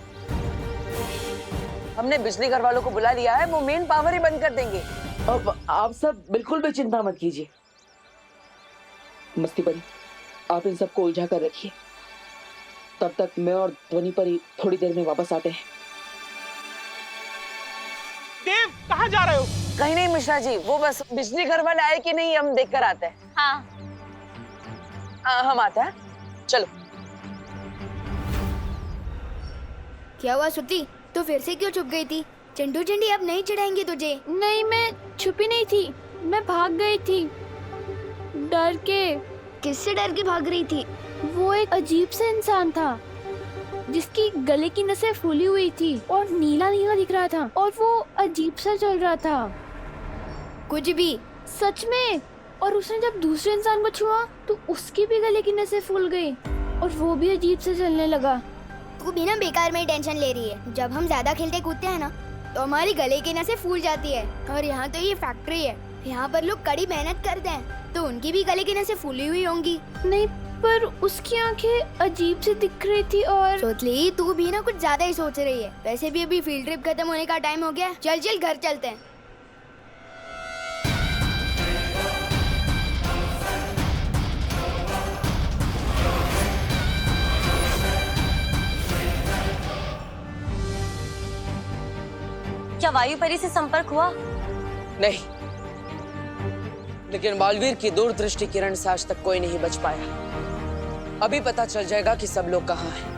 हमने बिजली घर वालों को बुला लिया है, वो मेन पावर ही बंद कर देंगे। अब आप सब बिल्कुल भी चिंता मत कीजिए। मस्ती परी, आप इन सबको उलझा कर रखिए, तब तक मैं और ध्वनि परी थोड़ी देर में वापस आते हैं। देव, कहाँ जा रहे हो? कहीं नहीं मिश्रा जी, वो बस बिजली घर वाले आए कि नहीं हम देख कर आते हैं। हाँ। हम आते हैं, चलो। क्या हुआ श्रुति, तो फिर से क्यों छुप गई थी? चंडू चंडी अब नहीं चढ़ाएंगे तुझे। नहीं, मैं छुपी नहीं थी, मैं भाग गई थी डर के। किससे डर के भाग रही थी? वो एक अजीब सा इंसान था जिसकी गले की नसें फूली हुई थी और नीला नीला दिख रहा था और वो अजीब सा चल रहा था। कुछ भी? सच में। और उसने जब दूसरे इंसान को छुआ तो उसकी भी गले की नसें फूल गई और वो भी अजीब से चलने लगा। तू बिना बेकार में टेंशन ले रही है। जब हम ज्यादा खेलते कूदते हैं ना तो हमारी गले की नसें फूल जाती है, और यहाँ तो ये फैक्ट्री है, यहाँ पर लोग कड़ी मेहनत करते हैं, तो उनकी भी गले की नसें फूली हुई होंगी। नहीं, पर उसकी आंखें अजीब सी दिख रही थी। और सोचली, तू भी ना कुछ ज्यादा ही सोच रही है। वैसे भी अभी फील्ड ट्रिप खत्म होने का टाइम हो गया। चल चल घर चलते हैं। क्या वायु परी से संपर्क हुआ? नहीं, लेकिन बालवीर की दूरदृष्टि किरण से आज तक कोई नहीं बच पाया। अभी पता चल जाएगा कि सब लोग कहाँ हैं।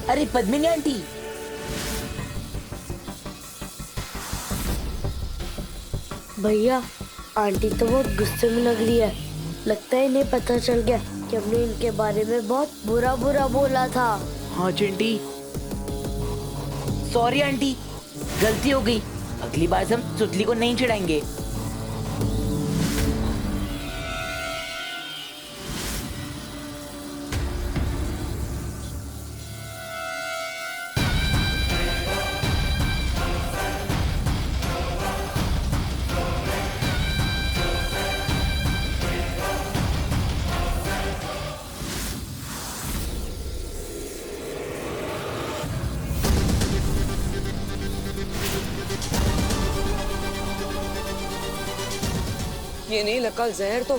अरे पद्मिनी आंटी, भैया, आंटी तो बहुत गुस्से में लग रही है। लगता है इन्हें पता चल गया कि हमने इनके बारे में बहुत बुरा बुरा बोला था। हाँ चिंटी, सॉरी आंटी, गलती हो गई। अगली बार से हम सुतली को नहीं चिढ़ाएंगे। ये नील अकल जहर तो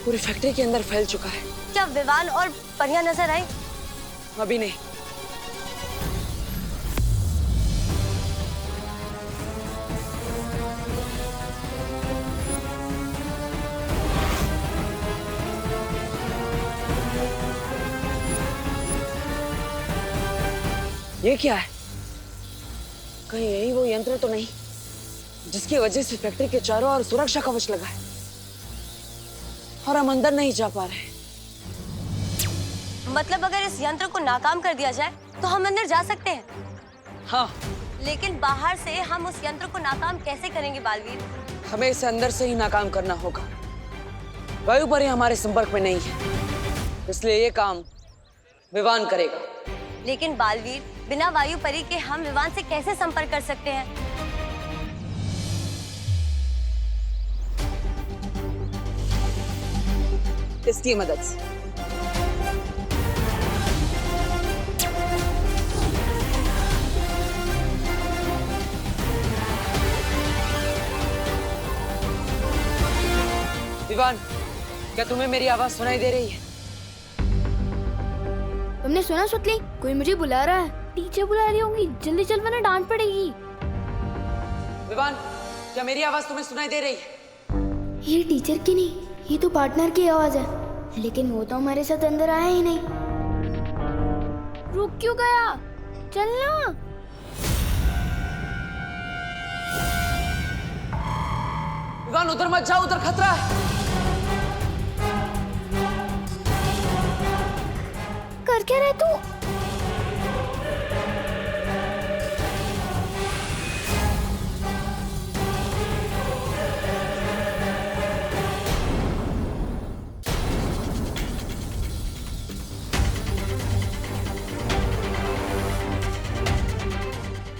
पूरी फैक्ट्री के अंदर फैल चुका है। क्या विवान और परियां नजर आई? अभी नहीं। ये क्या है? कहीं यही वो यंत्र तो नहीं जिसकी वजह से फैक्ट्री के चारों ओर सुरक्षा कवच लगा है और हम अंदर नहीं जा पा रहे। मतलब अगर इस यंत्र को नाकाम कर दिया जाए तो हम अंदर जा सकते हैं? हाँ। लेकिन बाहर से हम उस यंत्र को नाकाम कैसे करेंगे बालवीर? हमें इसे अंदर से ही नाकाम करना होगा। वायु परी हमारे संपर्क में नहीं है, इसलिए ये काम विवान करेगा। लेकिन बालवीर, बिना वायु परी के हम विवान से कैसे संपर्क कर सकते हैं? इसकी मदद से। विवान, क्या तुम्हें मेरी आवाज सुनाई दे रही है? तुमने सुना सुतली? कोई मुझे बुला रहा है। टीचर बुला रही होंगी, जल्दी चल वरना डांट पड़ेगी। विवान, क्या मेरी आवाज तुम्हें सुनाई दे रही है? ये टीचर की नहीं, ये तो पार्टनर की आवाज है। लेकिन वो तो हमारे साथ अंदर आया ही नहीं। रुक क्यों गया? चलना। विवान, उधर मत जाओ, उधर खतरा है। कर क्या रहे तू?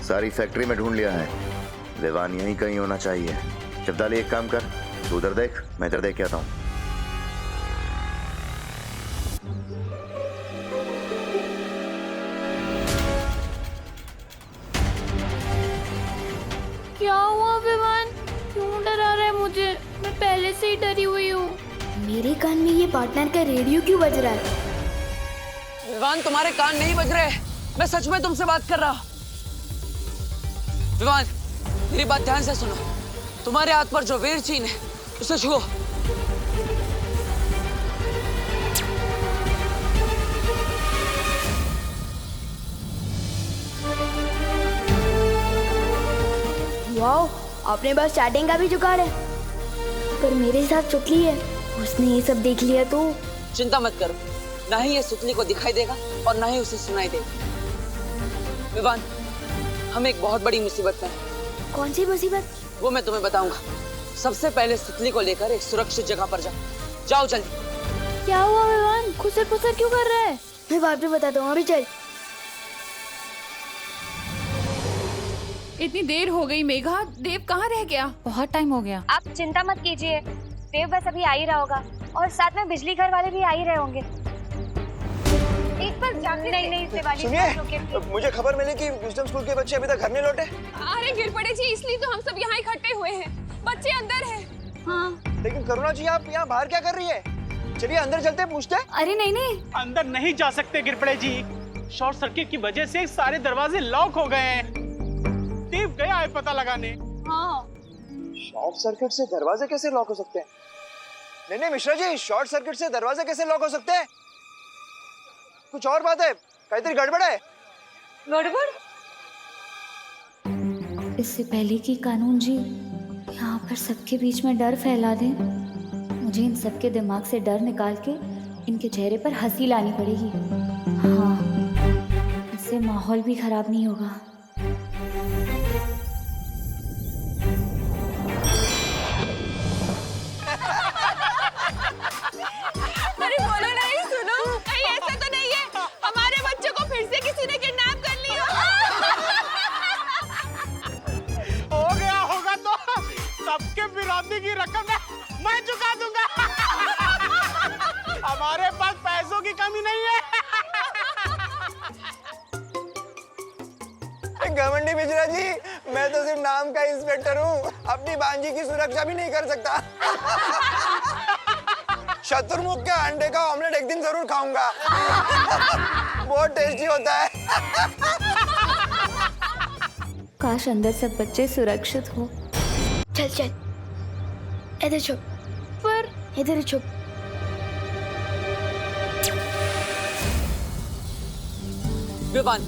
सारी फैक्ट्री में ढूंढ लिया है, विवान यहीं कहीं होना चाहिए। शब्दाली, एक काम कर, तू उधर देख, मैं इधर देख के आता हूँ। क्या हुआ विवान? क्यों डरा रहा है मुझे? मैं पहले से ही डरी हुई हूँ। मेरे कान में ये पार्टनर का रेडियो क्यों बज रहा है? विवान, तुम्हारे कान नहीं बज रहे। मैं सच में तुमसे बात कर रहा हूँ। विवान, मेरी बात ध्यान से सुनो। तुम्हारे हाथ पर जो वीर चिन्ह है, उसे छुओ। वाओ, आपने बस चैटिंग का भी जुगाड़ है। पर मेरे साथ सुतली है, उसने ये सब देख लिया तो। चिंता मत करो, ना ही ये सुतली को दिखाई देगा और ना ही उसे सुनाई देगा। विवान, हम एक बहुत बड़ी मुसीबत में हैं। कौन सी मुसीबत? वो मैं तुम्हें बताऊंगा। सबसे पहले सुतली को लेकर एक सुरक्षित जगह पर जाओ। जाओ जल्दी। क्या हुआ विवान? खुसर पुसर क्यों कर रहा है? मैं बाद में बताता हूँ, अभी चल। इतनी देर हो गई मेघा, देव कहाँ रह गया? बहुत टाइम हो गया। आप चिंता मत कीजिए, देव बस अभी आ ही रहा होगा और साथ में बिजली घर वाले भी आ ही रहे होंगे। एक बार जाके नहीं दिवाली। सुनिए, मुझे खबर मिली कि विजडम स्कूल के बच्चे अभी तक घर नहीं लौटे। अरे गिर पड़े जी, इसलिए तो हम सब यहाँ इकट्ठे हुए हैं। बच्चे अंदर हैं। हाँ। लेकिन करुणा जी, आप यहाँ बाहर क्या कर रही है? चलिए अंदर चलते हैं, पूछते हैं। अरे नहीं, अंदर नहीं जा सकते गिरपड़े जी, शॉर्ट सर्किट की वजह से सारे दरवाजे लॉक हो गए हैं। देव गया है पता लगाने। हाँ। शॉर्ट सर्किट से दरवाजे कैसे लॉक हो सकते हैं? नहीं मिश्रा जी, शॉर्ट सर्किट से दरवाजे कैसे लॉक हो सकते हैं? कुछ और बात है, कहीं गड़बड़ है। गड़बड़? इससे पहले कि कानून जी यहाँ पर सबके बीच में डर फैला दे, मुझे इन सबके दिमाग से डर निकाल के इनके चेहरे पर हंसी लानी पड़ेगी। हाँ, इससे माहौल भी खराब नहीं होगा। अरे बोलो नहीं, सुनो, कहीं ऐसा तो नहीं है हमारे बच्चों को फिर से किसी ने किडनैप कर लिया? हो गया होगा तो सबके विरोधी की रकम मैं चुका दूंगा। हमारे पास पैसों की कमी नहीं है। घमंडी मिश्रा जी, मैं तो सिर्फ नाम का इंस्पेक्टर हूँ, अपनी बांजी की सुरक्षा भी नहीं कर सकता। शत्रुमुख के अंडे का ऑमलेट एक दिन जरूर खाऊंगा। बहुत टेस्टी होता है। काश अंदर सब बच्चे सुरक्षित हो। चल चल, इधर छुप। पर इधर छुप। विवान,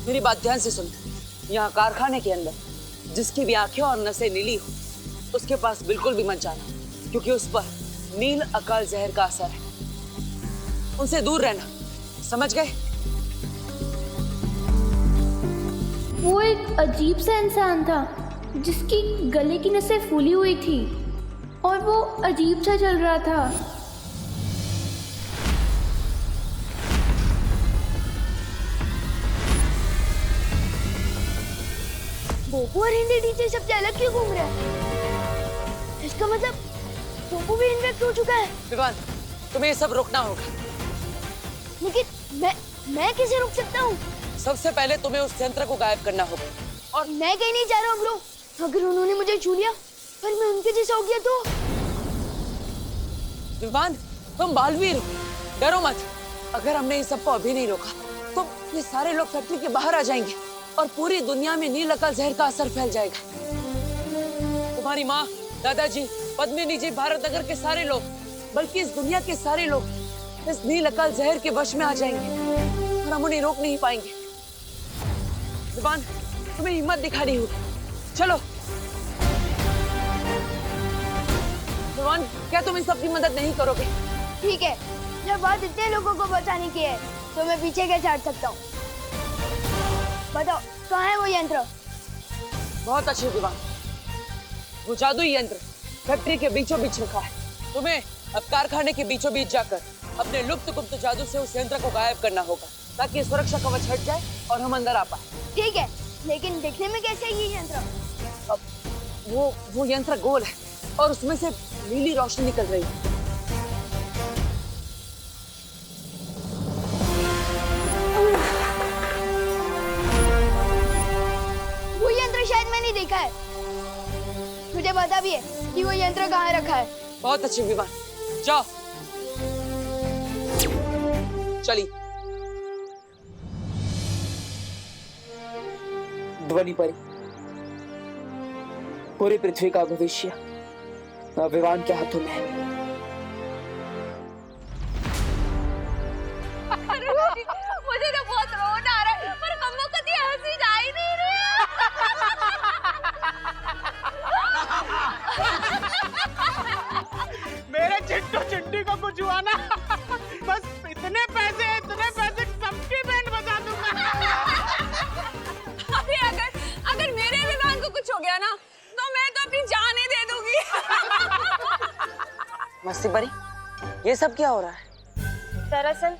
मेरी बात ध्यान से सुन। यहाँ कारखाने के अंदर जिसकी भी आंखें और नसें नीली हो, उसके पास बिल्कुल भी मत जाना, क्योंकि उस पर नील अकाल जहर का असर है। उनसे दूर रहना, समझ गए? वो एक अजीब सा इंसान था जिसकी गले की नसें फूली हुई थी और वो अजीब सा चल रहा था। बोपू और हिंदी टीचर सबसे अलग क्यों घूम रहे हैं? इसका मतलब बोपू भी इन्फेक्ट हो चुका है। विवान, तुम्हें ये सब रोकना होगा। लेकिन मैं कैसे रोक सकता हूँ? सबसे पहले तुम्हें उस यंत्र को गायब करना होगा। और मैं कहीं नहीं जा रहा हूँ ब्रो। अगर उन्होंने मुझे छू लिया पर मैं उनके जैसा हो गया तो? विवान, तुम बालवीर हो, डरो मत। अगर हमने इन सबको अभी नहीं रोका तो ये सारे लोग फैक्ट्री के बाहर आ जाएंगे और पूरी दुनिया में नील अकाल जहर का असर फैल जाएगा। तुम्हारी माँ, दादाजी, पद्मिनी जी, भारत नगर के सारे लोग, बल्कि इस दुनिया के सारे लोग इस नील अकाल जहर के वश में आ जाएंगे और हम उन्हें रोक नहीं पाएंगे। विवान, तुम्हें हिम्मत दिखानी होगी। चलो विवान, क्या तुम इन सब की मदद नहीं करोगे? ठीक है, जब बात इतने लोगों को बचाने की है तो मैं पीछे कैसे हट सकता हूँ? बताओ, कहाँ है वो यंत्र? बहुत अच्छे विवान, वो जादुई यंत्र फैक्ट्री के बीचों बीच रखा है। तुम्हें अब कारखाने के बीचों बीच जाकर अपने लुप्त गुप्त जादू से उस यंत्र को गायब करना होगा, ताकि सुरक्षा कवच हट जाए और हम अंदर आ पाए। ठीक है, लेकिन दिखने में कैसे है ये यंत्र? अब वो यंत्र गोल है और उसमें से नीली रोशनी निकल रही है। वो यंत्र शायद मैंने देखा है। मुझे पता भी है कि वो यंत्र कहाँ रखा है। बहुत अच्छे विमान, जाओ चलिए। ध्वनि परी, पूरी पृथ्वी का भविष्य विमान के हाथों में है। मुझे तो बहुत रोना आ रहा है, पर मम्मा कभी हंसी जा ही नहीं रही। मेरे चिट्टू चिट्टी को कुछ हुआ ना, बस इतने पैसे सबकी बैंड बजा दूंगा। अरे अगर मेरे विमान को कुछ हो गया ना मस्ती परी, ये सब क्या हो रहा है? दरअसल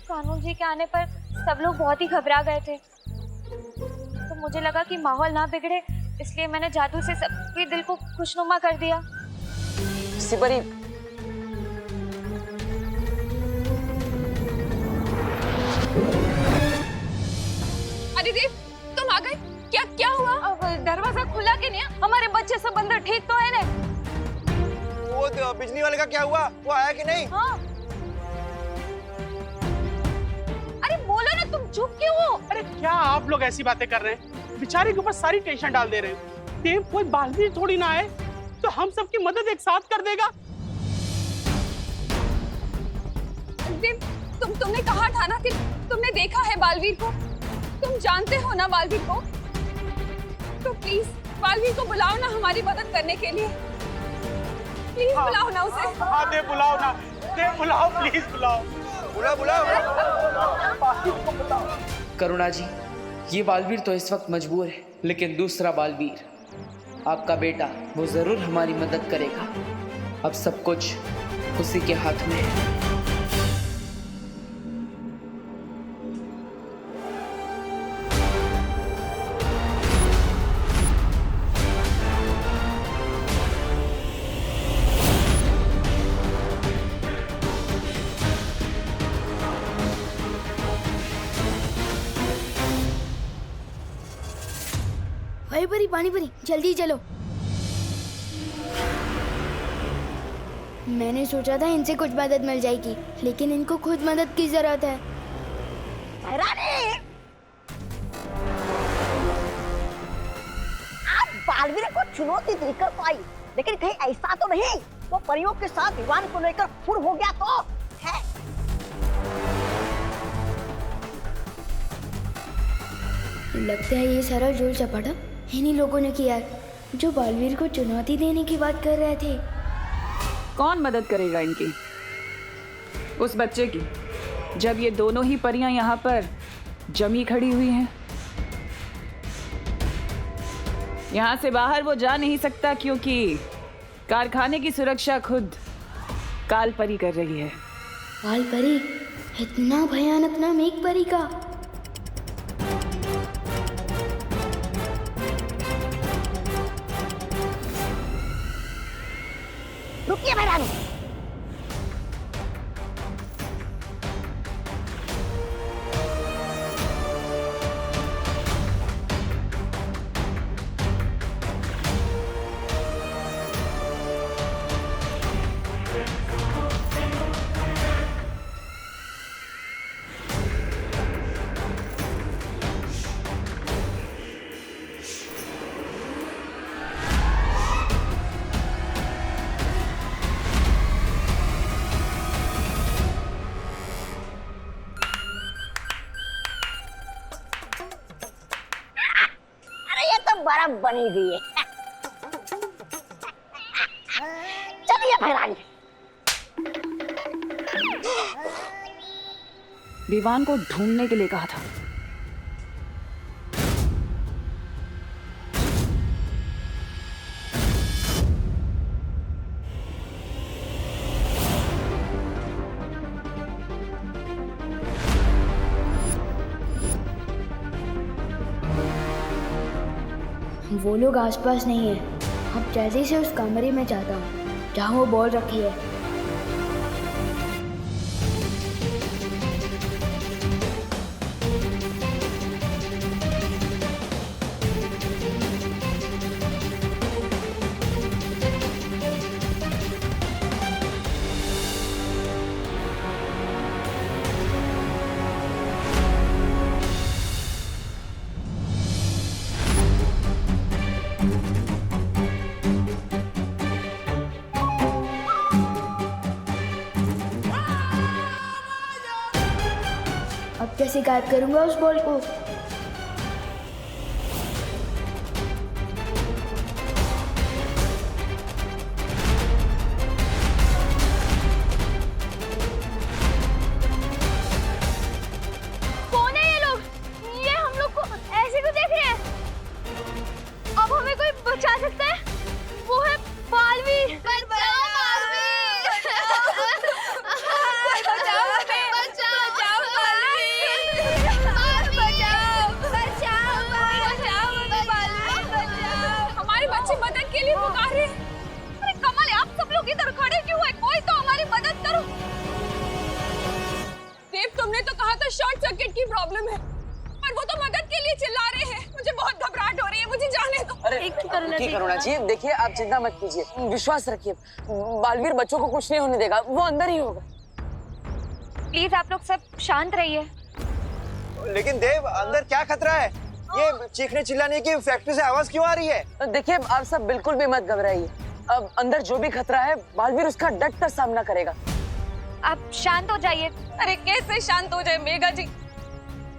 कानून जी के आने पर सब लोग बहुत ही घबरा गए थे, तो मुझे लगा कि माहौल ना बिगड़े, इसलिए मैंने जादू से सबके दिल को खुशनुमा कर दिया। मस्ती परी, अरे देव, तुम आ गए? क्या क्या हुआ? दरवाजा खुला कि नहीं? हमारे बच्चे सब अंदर ठीक तो है ना? वो तो बिजली वाले का क्या हुआ? वो आया कि नहीं? हाँ। अरे बोलो ना, तुम चुप क्यों हो? अरे क्या आप लोग ऐसी बातें कर रहे हैं? बेचारे के ऊपर सारी टेंशन डाल दे रहे हैं। देव कोई बालवीर थोड़ी ना है, तो हम सबकी मदद एक साथ कर देगा। देव, तुमने कहा था ना कि तुमने देखा है बालवीर को, तुम जानते हो ना बालवीर को, तो प्लीज बालवीर को बुलाओ ना हमारी मदद करने के लिए। प्लीज बुलाओ ना उसे। हाँ देव बुलाओ ना, देव बुलाओ, प्लीज बुलाओ। बुलाओ। करुणा जी, ये बालवीर तो इस वक्त मजबूर है, लेकिन दूसरा बालवीर आपका बेटा, वो जरूर हमारी मदद करेगा। अब सब कुछ उसी के हाथ में है। भाई परी, पानी परी, जल्दी चलो। मैंने सोचा था इनसे कुछ मदद मिल जाएगी, लेकिन इनको खुद मदद की जरूरत है। आप बालवीर को चुनौती देकर पाई, लेकिन कहीं ऐसा तो नहीं वो परियों के साथ विवान को लेकर फुर हो गया तो है? लगता है ये सारा जोर चपाटा इन्हीं लोगों ने किया है, जो बालवीर को चुनौती देने की बात कर रहे थे। कौन मदद करेगा इनकी? उस बच्चे की, जब ये दोनों ही परियां यहाँ पर जमी खड़ी हुई हैं। यहाँ से बाहर वो जा नहीं सकता, क्योंकि कारखाने की सुरक्षा खुद काल परी कर रही है। काल परी? इतना भयानक नाम एक परी का? रुकिए भैरानी, बर्फ बनी हुई है। चलिए भैरानी। विवान को ढूंढने के लिए कहा था। वो लोग आसपास नहीं है। अब जल्दी से उस कमरे में जाता हूँ जहाँ वो बॉल रखी है। अब कैसे गायब करूंगा उस बॉल को? कौन है ये लोग? ये हम लोग को ऐसे क्यों देख रहे हैं? अब हमें कोई बचा सकता है? वो है बालवीर। बचाओ बालवीर। जाने दो। अरे की करुणा जी, देखिए आप चिंता मत कीजिए, विश्वास रखिए, बालवीर बच्चों को कुछ नहीं होने देगा, वो अंदर ही होगा। प्लीज आप लोग सब शांत रहिए। लेकिन देव, अंदर क्या खतरा है? ये चीखने चिल्लाने की फैक्ट्री से आवाज क्यों आ रही है? देखिए आप सब बिल्कुल भी मत घबराइए, अब अंदर जो भी खतरा है बालवीर उसका डट कर सामना करेगा। आप शांत हो जाइए। अरे कैसे शांत हो जाए मेघा जी,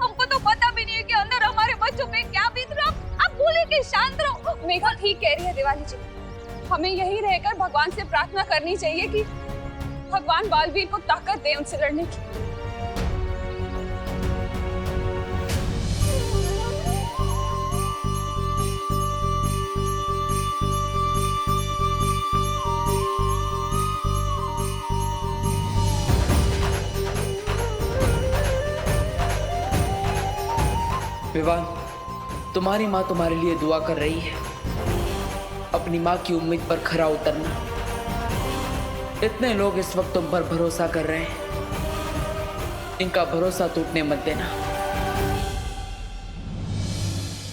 हमको तो पता भी नहीं है कि अंदर हमारे बच्चों पे क्या बीत रहा। आप बोले कि शांत रहो। मेघा ठीक कह रही है दिवाली जी, हमें यही रहकर भगवान से प्रार्थना करनी चाहिए कि भगवान बालवीर को ताकत दे उनसे लड़ने की। विवान, तुम्हारी माँ तुम्हारे लिए दुआ कर रही है। अपनी माँ की उम्मीद पर खरा उतरना। इतने लोग इस वक्त तुम पर भरोसा कर रहे हैं, इनका भरोसा टूटने मत देना।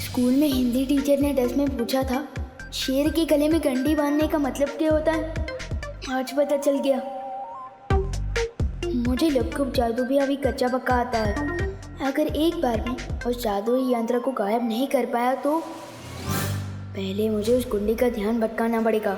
स्कूल में हिंदी टीचर ने टेस्ट में पूछा था, शेर के गले में घंटी बांधने का मतलब क्या होता है। आज पता चल गया। मुझे लपकुप जादू भी अभी कच्चा पक्का आता है। अगर एक बार में उस जादुई यंत्र को गायब नहीं कर पाया तो पहले मुझे उस गुंडे का ध्यान भटकाना पड़ेगा।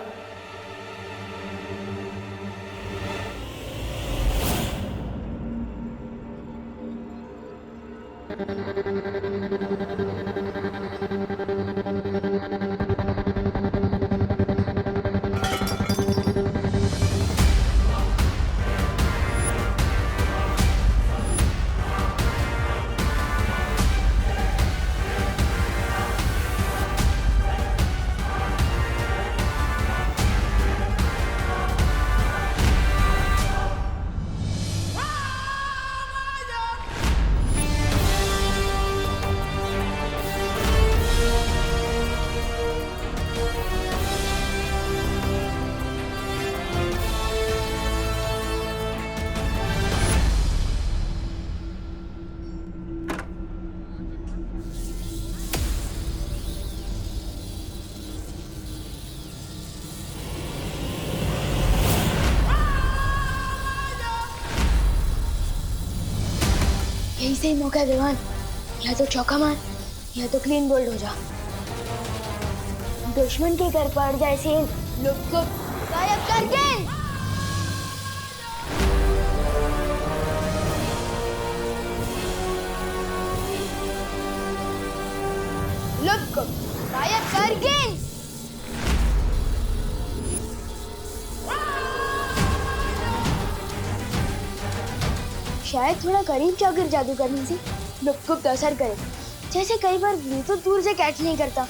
यही सही मौका है विवान, या तो चौका मार या तो क्लीन बोल्ड हो जा। दुश्मन के घर पड़ जाए सेल, लोग को गायब करके। लोग को गायब करके। शायद थोड़ा करीब जाकर जादू करने से लुक असर करे, जैसे कई बार तो दूर से कैच नहीं करता।